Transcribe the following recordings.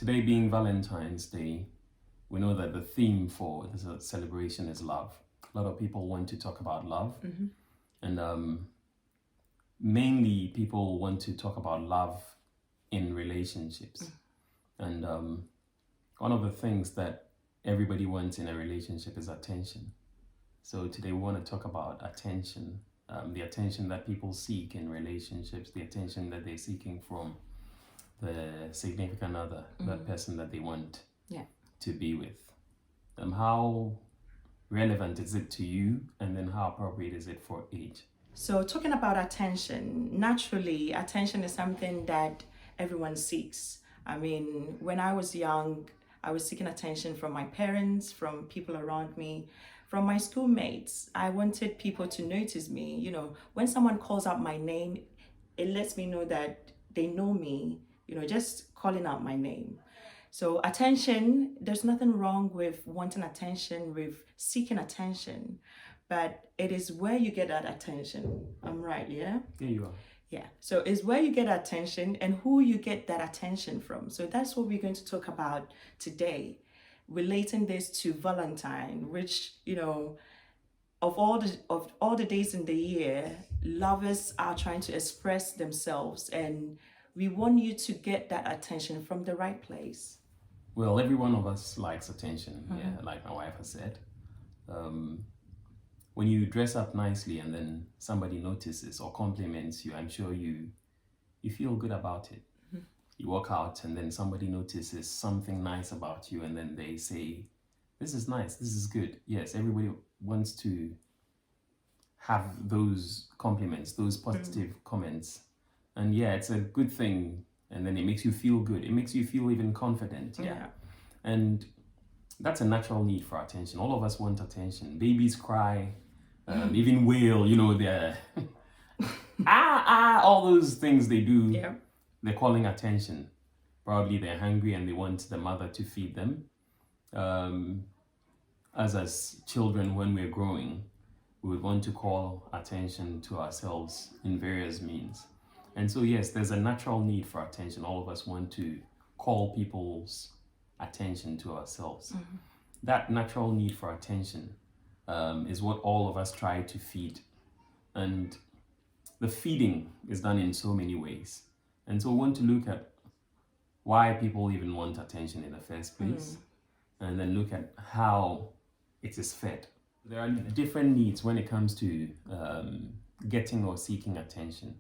today being Valentine's Day, we know that the theme for this celebration is love. A lot of people want to talk about love, and mainly people want to talk about love in relationships. And one of the things that everybody wants in a relationship is attention. So today we want to talk about attention, the attention that people seek in relationships, the attention that they're seeking from the significant other, that person that they want to be with. How relevant is it to you, and then how appropriate is it for age? So talking about attention, naturally, attention is something that everyone seeks. I mean, when I was young, I was seeking attention from my parents, from people around me, from my schoolmates. I wanted people to notice me. You know, when someone calls out my name, it lets me know that they know me, you know, just calling out my name. So attention, there's nothing wrong with wanting attention, with seeking attention, but it is where you get that attention. I'm right, yeah? Yeah, you are. Yeah, so it's where you get attention and who you get that attention from. So that's what we're going to talk about today, relating this to Valentine, which, you know, of all the days in the year, lovers are trying to express themselves, and we want you to get that attention from the right place. Well, every one of us likes attention, yeah, like my wife has said. When you dress up nicely and then somebody notices or compliments you, I'm sure you feel good about it. You walk out and then somebody notices something nice about you, and then they say, this is nice, this is good. Yes, everybody wants to have those compliments, those positive comments. And yeah, it's a good thing, and then it makes you feel good. It makes you feel even confident, yeah. And that's a natural need for attention. All of us want attention. Babies cry, even wail, you know, they're all those things they do. Yeah. They're calling attention. Probably they're hungry and they want the mother to feed them. As children, when we're growing, we would want to call attention to ourselves in various means. And so, yes, there's a natural need for attention. All of us want to call people's attention to ourselves. That natural need for attention is what all of us try to feed. And the feeding is done in so many ways. And so we want to look at why people even want attention in the first place, and then look at how it is fed. There are different needs when it comes to getting or seeking attention.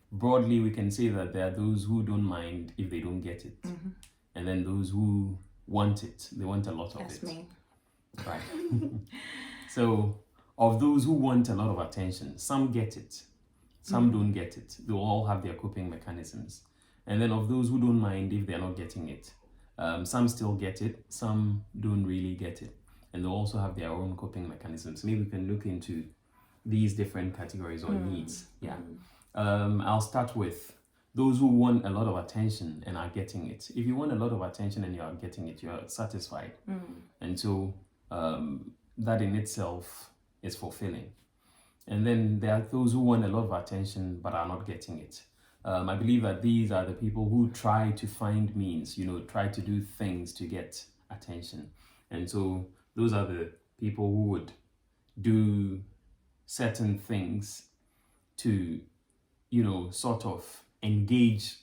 Broadly, we can say that there are those who don't mind if they don't get it, and then those who want it. They want a lot of That's it. me. Right. So, of those who want a lot of attention, some get it, some don't get it. They all have their coping mechanisms. And then of those who don't mind if they're not getting it, some still get it, some don't really get it. And they also have their own coping mechanisms. Maybe we can look into these different categories or needs. Yeah. I'll start with those who want a lot of attention and are getting it. If you want a lot of attention and you are getting it, you're satisfied. And so that in itself is fulfilling. And then there are those who want a lot of attention but are not getting it. I believe that these are the people who try to find means, you know, try to do things to get attention. And so those are the people who would do certain things to, you know, sort of engage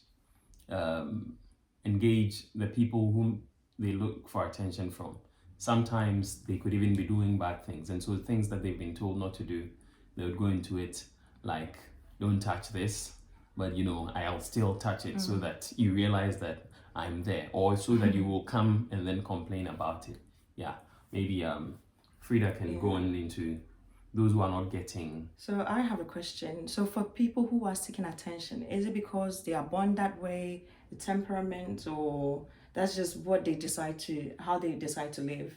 the people whom they look for attention from. Sometimes they could even be doing bad things, and so things that they've been told not to do, they would go into it like, don't touch this, but you know, I'll still touch it so that you realize that I'm there, or so that you will come and then complain about it. Yeah, maybe Frida can go on into those who are not getting. So I have a question. So for people who are seeking attention, is it because they are born that way, the temperament, or that's just what they decide to, how they decide to live?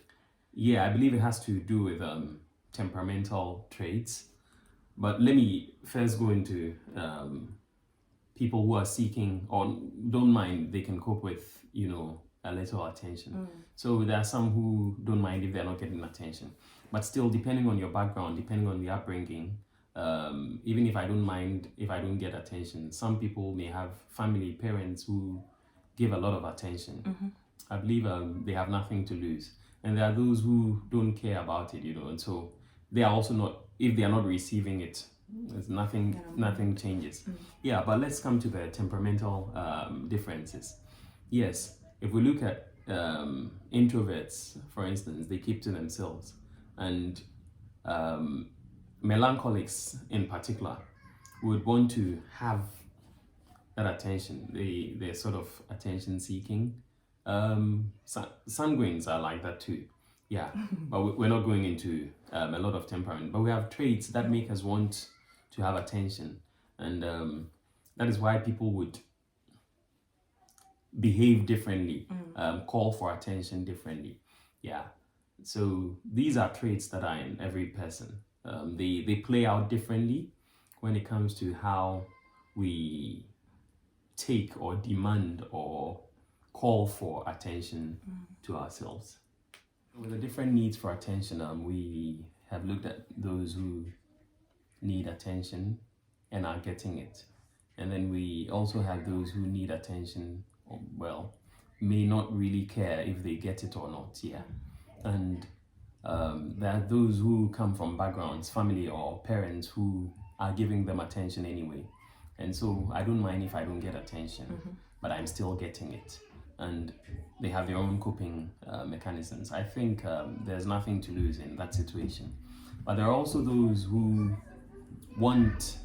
Yeah, I believe it has to do with temperamental traits. But let me first go into people who are seeking or don't mind, they can cope with, you know, a little attention. So there are some who don't mind if they're not getting attention. But still, depending on your background, depending on the upbringing, even if I don't mind if I don't get attention, some people may have family, parents who give a lot of attention. I believe they have nothing to lose, and there are those who don't care about it, and so they are also not. If they are not receiving it, there's nothing changes. Yeah, but let's come to the temperamental differences. Yes, if we look at introverts, for instance, they keep to themselves, and melancholics in particular would want to have that attention. They're sort of attention seeking. Sanguines are like that too. Yeah, but we're not going into a lot of temperament. But we have traits that make us want to have attention, and that is why people would behave differently, call for attention differently. Yeah. So these are traits that are in every person. They play out differently when it comes to how we take or demand or call for attention to ourselves. With the different needs for attention, we have looked at those who need attention and are getting it. And then we also have those who need attention, may not really care if they get it or not. Yeah. And there are those who come from backgrounds, family or parents who are giving them attention anyway. And so I don't mind if I don't get attention, but I'm still getting it. And they have their own coping mechanisms. I think there's nothing to lose in that situation. But there are also those who want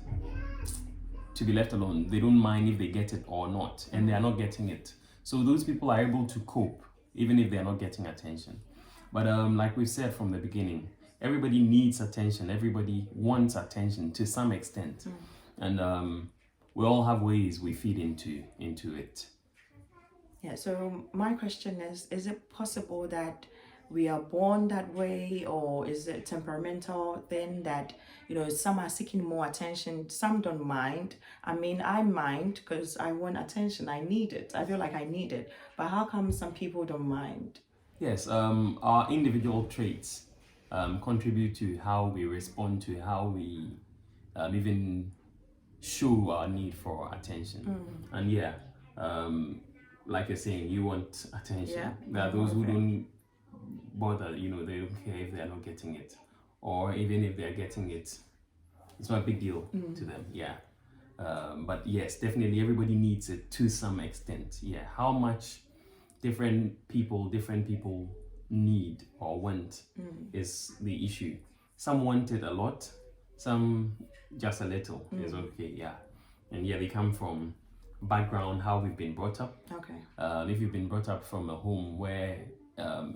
to be left alone. They don't mind if they get it or not, and they are not getting it. So those people are able to cope, even if they are not getting attention. But like we said from the beginning, everybody needs attention. Everybody wants attention to some extent. And we all have ways we feed into it. Yeah, so my question is it possible that we are born that way, or is it a temperamental thing that, some are seeking more attention, some don't mind? I mean, I mind because I want attention, I need it, I feel like I need it. But how come some people don't mind? Yes, our individual traits contribute to how we respond to how we even show our need for attention. And yeah, like you're saying, you want attention. Yeah. There are those who don't bother, they don't care if they're not getting it. Or even if they're getting it, it's not a big deal to them. Yeah. But yes, definitely everybody needs it to some extent. Yeah. How much different people need or want is the issue. Some want it a lot, some just a little is okay. Yeah. And yeah, they come from background, how we've been brought up. Okay. If you've been brought up from a home where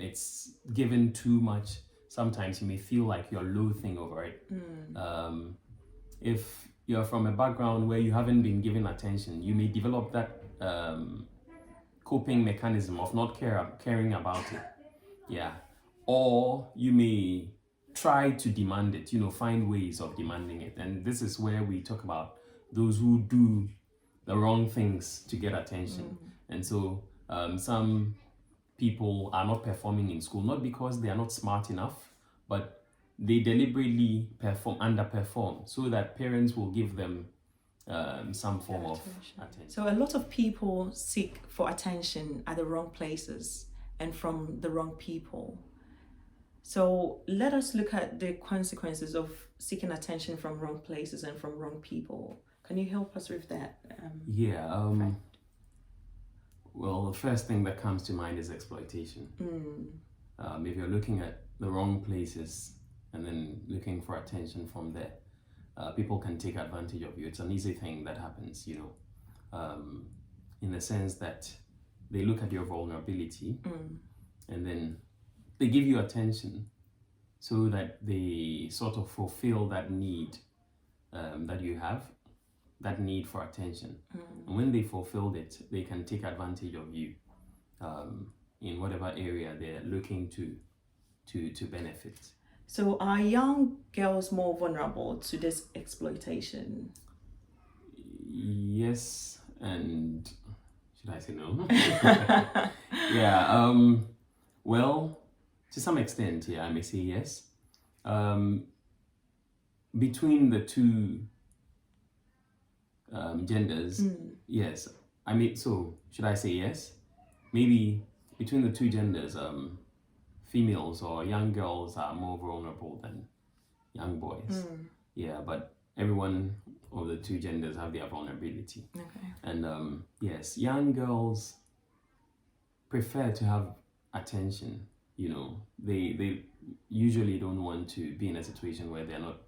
it's given too much, sometimes you may feel like you're loathing over it. If you're from a background where you haven't been given attention, you may develop that coping mechanism of not caring about it. Yeah. Or you may try to demand it, find ways of demanding it. And this is where we talk about those who do the wrong things to get attention. And so some people are not performing in school, not because they are not smart enough, but they deliberately underperform so that parents will give them some form of attention. So a lot of people seek for attention at the wrong places and from the wrong people. So let us look at the consequences of seeking attention from wrong places and from wrong people. Can you help us with that? Well, the first thing that comes to mind is exploitation. If you're looking at the wrong places and then looking for attention from there, people can take advantage of you. It's an easy thing that happens, in the sense that they look at your vulnerability and then they give you attention so that they sort of fulfill that need that you have, that need for attention. And when they fulfilled it, they can take advantage of you in whatever area they're looking to benefit. So are young girls more vulnerable to this exploitation? Yes, and should I say no? Yeah, well, to some extent, yeah, I may say yes. Between the two genders, yes. I mean, so should I say yes? Maybe between the two genders, females or young girls are more vulnerable than young boys. Yeah, but everyone of the two genders have their vulnerability. Okay. And yes, young girls prefer to have attention. You know, they usually don't want to be in a situation where they're not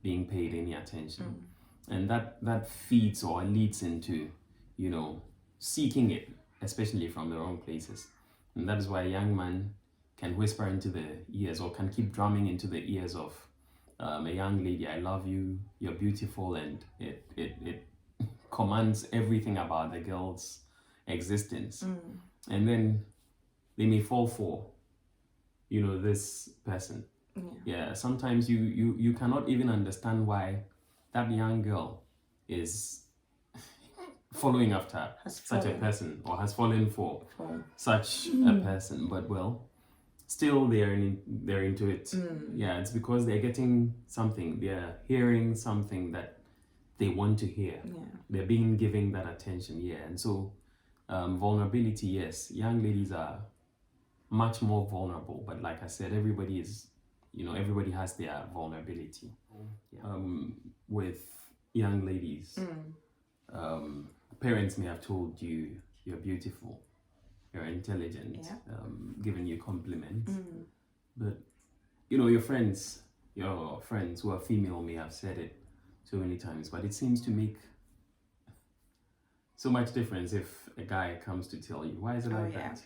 being paid any attention, and that feeds or leads into, you know, seeking it, especially from the wrong places. And that is why a young man can whisper into the ears or can keep drumming into the ears of a young lady, I love you, you're beautiful, and it commands everything about the girl's existence. And then they may fall for, you know, this person. Yeah, sometimes you cannot even understand why that young girl is following after such a person or has fallen for such a person. But well, still they're into it. Yeah, it's because they're getting something, they're hearing something that they want to hear. They're being given that attention. And so vulnerability, yes, young ladies are much more vulnerable, but like I said, everybody is, you know, everybody has their vulnerability. With young ladies, parents may have told you you're beautiful, you're intelligent, giving you compliments, but you know, your friends who are female may have said it so many times, but it seems to make so much difference if a guy comes to tell you. Why is it like that?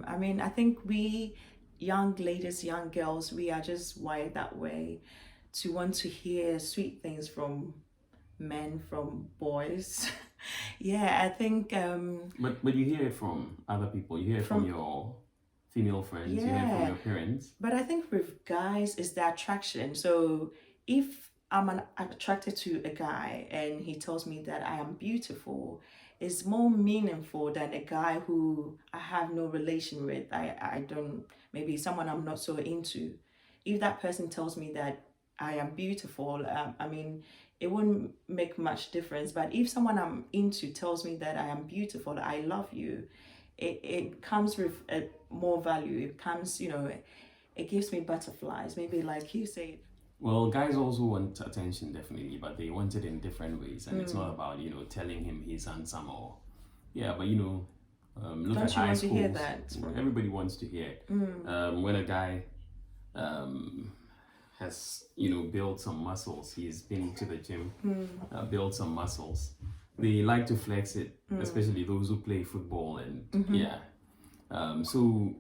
I mean, I think we young ladies, young girls, we are just wired that way to want to hear sweet things from men, from boys. I think. But you hear it from other people. You hear it from your female friends. You hear it from your parents. But I think with guys, it's the attraction. So if I'm attracted to a guy and he tells me that I am beautiful, it's more meaningful than a guy who I have no relation with. I don't, maybe someone I'm not so into. If that person tells me that I am beautiful, I mean, it wouldn't make much difference. But if someone I'm into tells me that I am beautiful, I love you, it comes with more value. It comes, you know, it gives me butterflies. Maybe like you say. Well, guys also want attention, definitely, but they want it in different ways. And it's not about, you know, telling him he's handsome or, but, you know, look at high schools. Don't you want to hear that? Everybody wants to hear it. When a guy has, you know, built some muscles, he's been to the gym, built some muscles, they like to flex it, especially those who play football. And so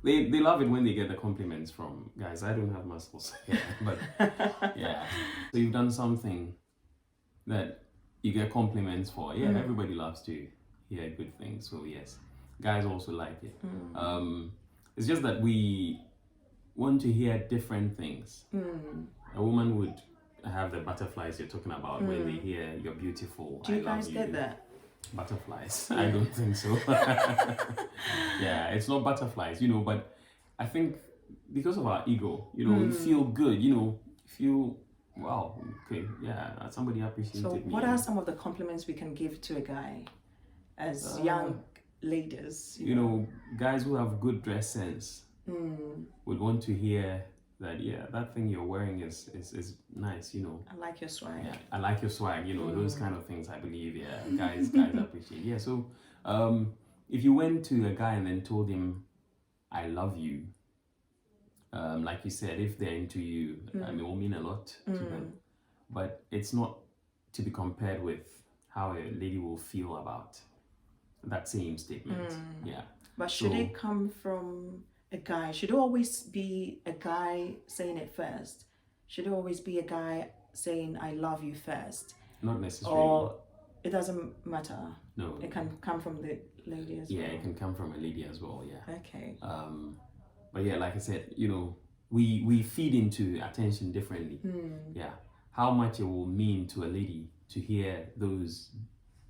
they love it when they get the compliments from guys. I don't have muscles, but so you've done something that you get compliments for. Everybody loves to hear good things. So yes, guys also like it. It's just that we want to hear different things. A woman would have the butterflies you're talking about when they hear you're beautiful. Do you guys get that? Butterflies? I don't think so. It's not butterflies, you know, but I think because of our ego, you know, we feel good, you know, feel, wow, okay, somebody appreciated me. So what are some of the compliments we can give to a guy as young ladies? You know, guys who have good dress sense would want to hear that, that thing you're wearing is nice, you know. I like your swag. I like your swag, you know, those kind of things, I believe, guys appreciate. So if you went to a guy and then told him, I love you, like you said, if they're into you, I mean, it will mean a lot to them. But it's not to be compared with how a lady will feel about that same statement. But should it come from a guy? Should it always be a guy saying it first? Should it always be a guy saying I love you first? Not necessarily. Or it doesn't matter? No. It can come from the lady as well? Yeah, it can come from a lady as well, Okay. But like I said, you know, we feed into attention differently. How much it will mean to a lady to hear those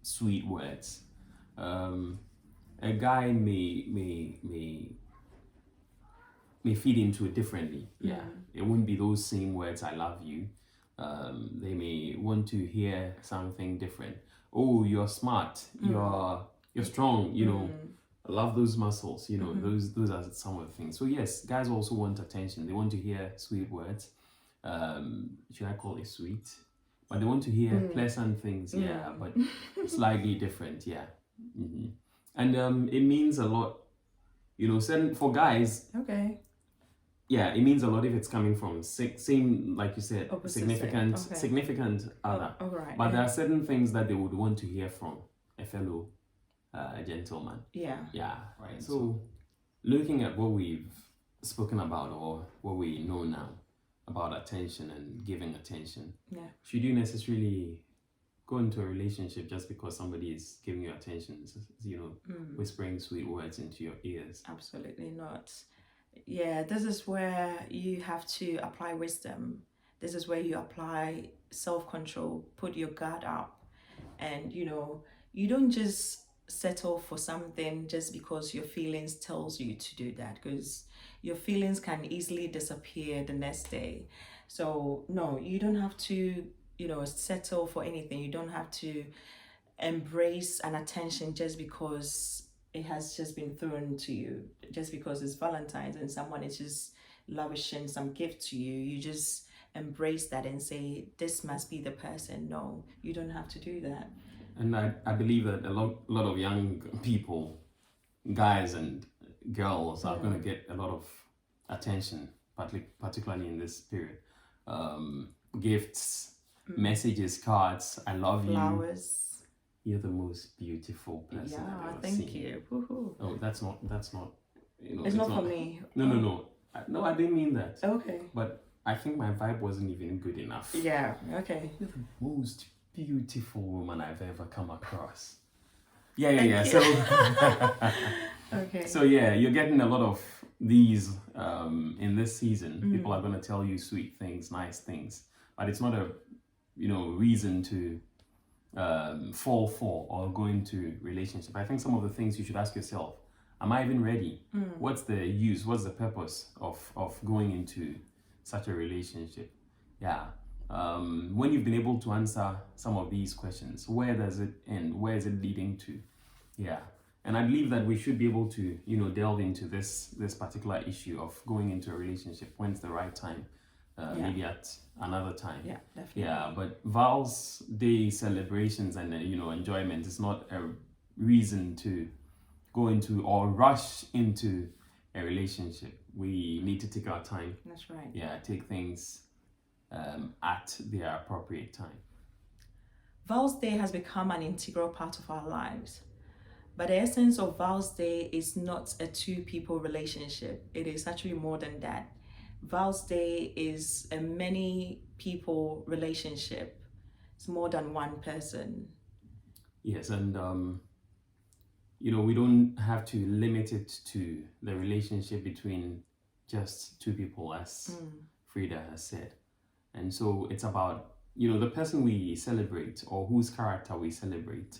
sweet words. A guy may feed into it differently. It wouldn't be those same words, I love you. They may want to hear something different. Oh, you're smart, you're strong, you know. love those muscles, you know, those are some of the things. So yes, guys also want attention. They want to hear sweet words. Should I call it sweet? But they want to hear pleasant things, yeah, but slightly different, yeah. And it means a lot, you know, for guys, Okay. yeah, it means a lot if it's coming from same, like you said, Opposite significant other. Oh, right. But there are certain things that they would want to hear from a fellow gentleman. Yeah. Yeah, right. So, looking at what we've spoken about or what we know now about attention and giving attention, Yeah. should you necessarily go into a relationship just because somebody is giving you attention, you know, whispering sweet words into your ears? Absolutely not. Yeah, this is where you have to apply wisdom. This is where you apply self-control, put your guard up, and you know, you don't just settle for something just because your feelings tells you to do that, because your feelings can easily disappear the next day. So no, you don't have to, you know, settle for anything. You don't have to embrace an attention just because it has just been thrown to you, just because it's Valentine's and someone is just lavishing some gift to you. You just embrace that and say, this must be the person. No, you don't have to do that. And I believe that a lot of young people, guys and girls, are going to get a lot of attention, particularly in this period. Gifts, messages, cards, I love Flowers. You're the most beautiful person I've ever thank seen. You. Woohoo. Oh, that's not, you know, it's not for me. No, I didn't mean that. Okay. But I think my vibe wasn't even good enough. Yeah, okay. You're the most beautiful woman I've ever come across. Yeah. So, okay. So yeah, you're getting a lot of these in this season. People are going to tell you sweet things, nice things, but it's not a, you know, reason to fall for or go into relationship. I think some of the things you should ask yourself: am I even ready? What's the use? What's the purpose of going into such a relationship? Yeah. When you've been able to answer some of these questions, where does it end? Where is it leading to? Yeah. And I believe that we should be able to, you know, delve into this particular issue of going into a relationship. When's the right time? Maybe at another time. Yeah, definitely. Yeah, but Val's Day celebrations and you know, enjoyment is not a reason to go into or rush into a relationship. We need to take our time. That's right. Yeah, take things at their appropriate time. Val's Day has become an integral part of our lives. But the essence of Val's Day is not a two-people relationship. It is actually more than that. Val's Day is a many people relationship. It's more than one person. Yes, and you know, we don't have to limit it to the relationship between just two people, as Frida has said. And so it's about, you know, the person we celebrate or whose character we celebrate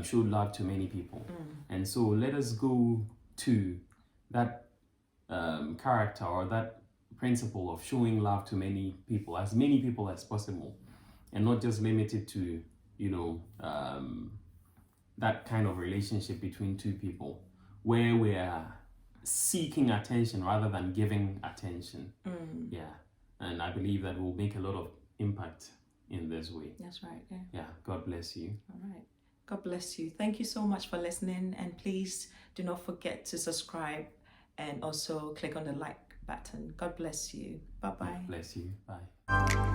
showed love to many people. And so let us go to that character or that principle of showing love to many people as possible, and not just limited to, you know, that kind of relationship between two people where we are seeking attention rather than giving attention. Yeah, and I believe that will make a lot of impact in this way. That's right. Yeah, God bless you. All right. God bless you. Thank you so much for listening, and please do not forget to subscribe and also click on the like button. God bless you. Bye-bye. Bless you. Bye.